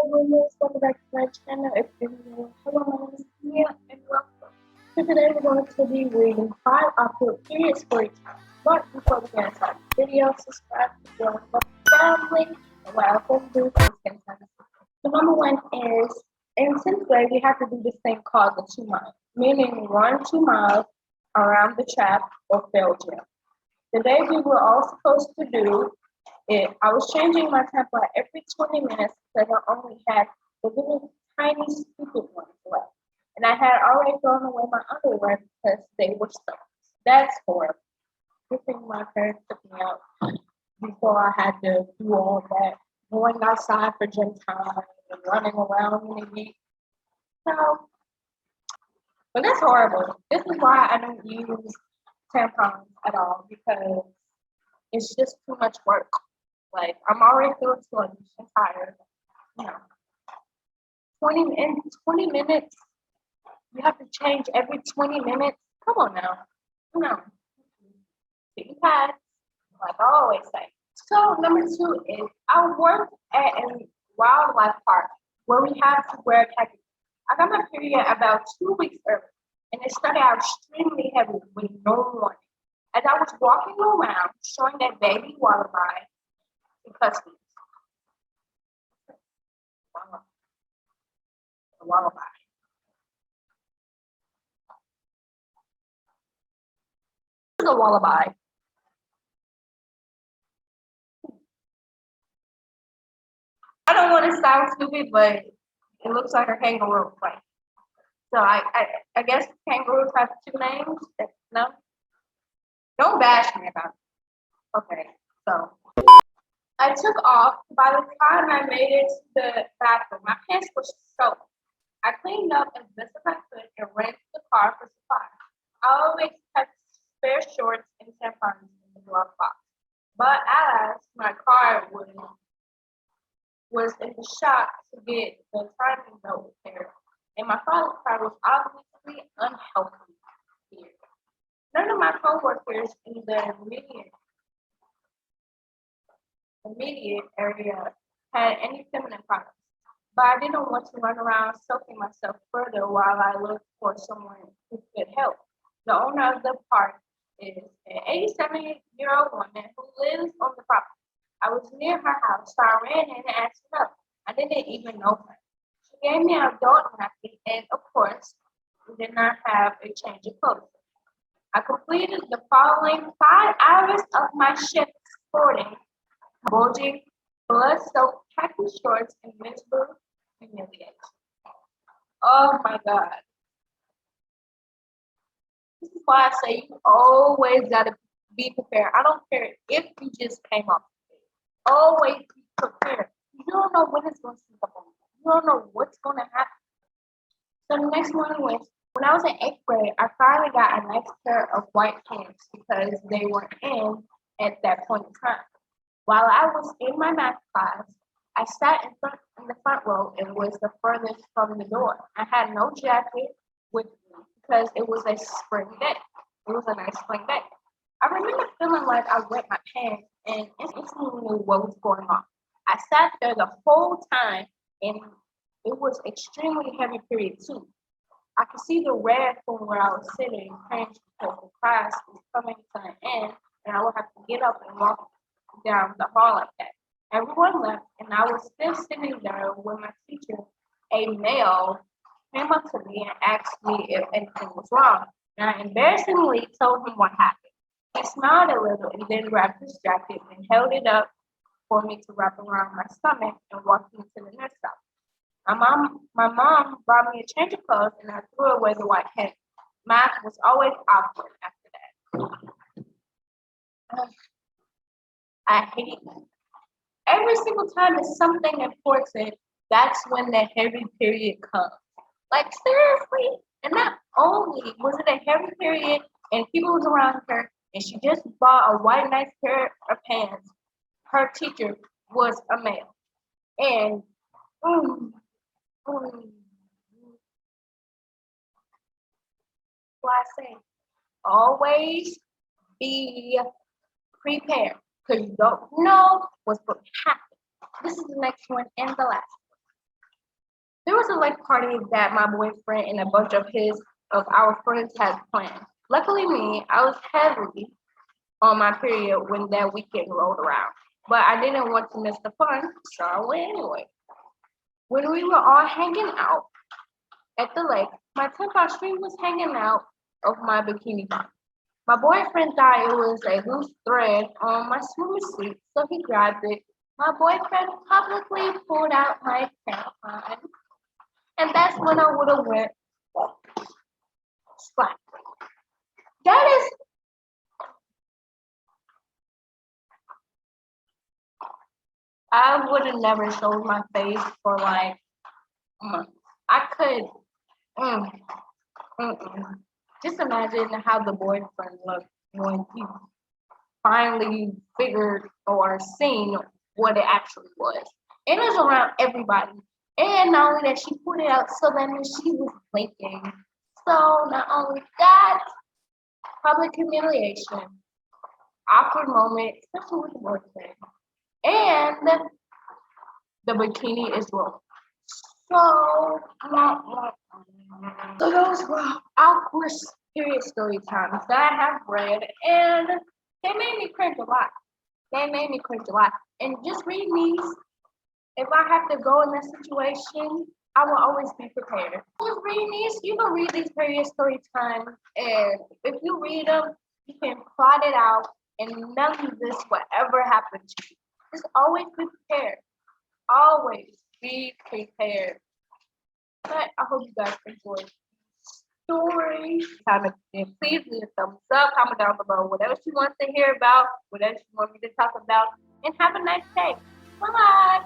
Boomers, welcome back to my channel. If you're new, hello, my name is Mia and welcome. So today we're going to be reading 5 period story times. But before we get started the video, subscribe to join the family. And what I'm going to do is get started. The number one is in 10th grade we have to do this thing called the 2 miles, meaning run 2 miles around the trap or fail jail. The day we were all supposed to do I was changing my tempo every 20 minutes because I only had the little tiny stupid ones left. And I had already thrown away my underwear because they were stuck. That's horrible. Good thing my parents took me out before I had to do all that. Going outside for gym time and running around in the heat. So, but that's horrible. This is why I don't use tampons at all because it's just too much work. Like I'm already feeling sluggish and tired. You know, 20 minutes. You have to change every 20 minutes. Come on now. No. Big pads, like I always say. So number two is I work at a wildlife park where we have to wear khakis. I got my period about 2 weeks early, and it started out extremely heavy with no warning. As I was walking around showing that baby wallaby in custody, wallaby. This is a wallaby. I don't want to sound stupid, but it looks like a kangaroo. Right? So I guess kangaroos have two names. No, don't bash me about it. Okay, so I took off. By the time I made it to the bathroom, my pants were soaked. I cleaned up as best as I could and ran to the car for supplies. I always kept spare shorts and tampons in the glove box. But as my car was in the shop to get the timing belt repaired, and my father's car was obviously unhealthy here. None of my coworkers in the immediate area had any feminine products, but I didn't want to run around soaking myself further while I looked for someone who could help. The owner of the park is an 87-year-old woman who lives on the property. I was near her house, so I ran in and asked her up. I didn't even know her. She gave me an adult napkin, and of course, we did not have a change of clothes. I completed the following 5 hours of my shift sporting bulging, blood-soaked khaki shorts and miserable humiliation. Oh my God. This is why I say you always gotta be prepared. I don't care if you just came off the bed. Always be prepared. You don't know when it's gonna sneak up on you. You don't know what's gonna happen. So the next one was when I was in 8th grade, I finally got a nice pair of white pants because they were in at that point in time. While I was in my math class, I sat in the front row and was the furthest from the door. I had no jacket with me because it was a spring day. It was a nice spring day. I remember feeling like I wet my pants and instantly knew what was going on. I sat there the whole time and it was extremely heavy period too. I could see the red from where I was sitting, cringed because the class was coming to an end and I would have to get up and walk down the hall like that. Everyone left, and I was still sitting there when my teacher, a male, came up to me and asked me if anything was wrong. And I embarrassingly told him what happened. He smiled a little and then grabbed his jacket and held it up for me to wrap around my stomach and walk me to the next stop. My mom brought me a change of clothes and I threw away the white pants. Math was always awkward after that. I hate it. Every single time it's something important, that's when the heavy period comes. Like seriously. And not only was it a heavy period and people was around her and she just bought a white nice pair of pants, her teacher was a male. And mm, mm, what I say, always be prepared because you don't know what's going to happen. This is the next one and the last. There was a like party that my boyfriend and a bunch of our friends had planned. Luckily me, I was heavily on my period when that weekend rolled around. But I didn't want to miss the fun, so I went anyway. When we were all hanging out at the lake, my tampon string was hanging out of my bikini bottom. My boyfriend thought it was a loose thread on my swimming suit, so he grabbed it. My boyfriend publicly pulled out my tampon, and that's when I would have went slap. That is, I would have never showed my face for like months. I could, mm, mm-mm. Just imagine how the boyfriend looked when he finally figured or seen what it actually was. And it was around everybody. And not only that, she put it out so that means she was blinking. So not only that, public humiliation, awkward moment, especially with the boyfriend. And the bikini is rolled. So, so those were awkward period story times that I have read, and they made me cringe a lot. They made me cringe a lot. And just reading these, if I have to go in that situation, I will always be prepared. Just reading these, you can read these period story times, and if you read them, you can plot it out, and none of this will ever happen to you. Just always be prepared. Always be prepared. But I hope you guys enjoyed the story. And please leave a thumbs up, comment down below whatever you want to hear about, whatever you want me to talk about, and have a nice day. Bye.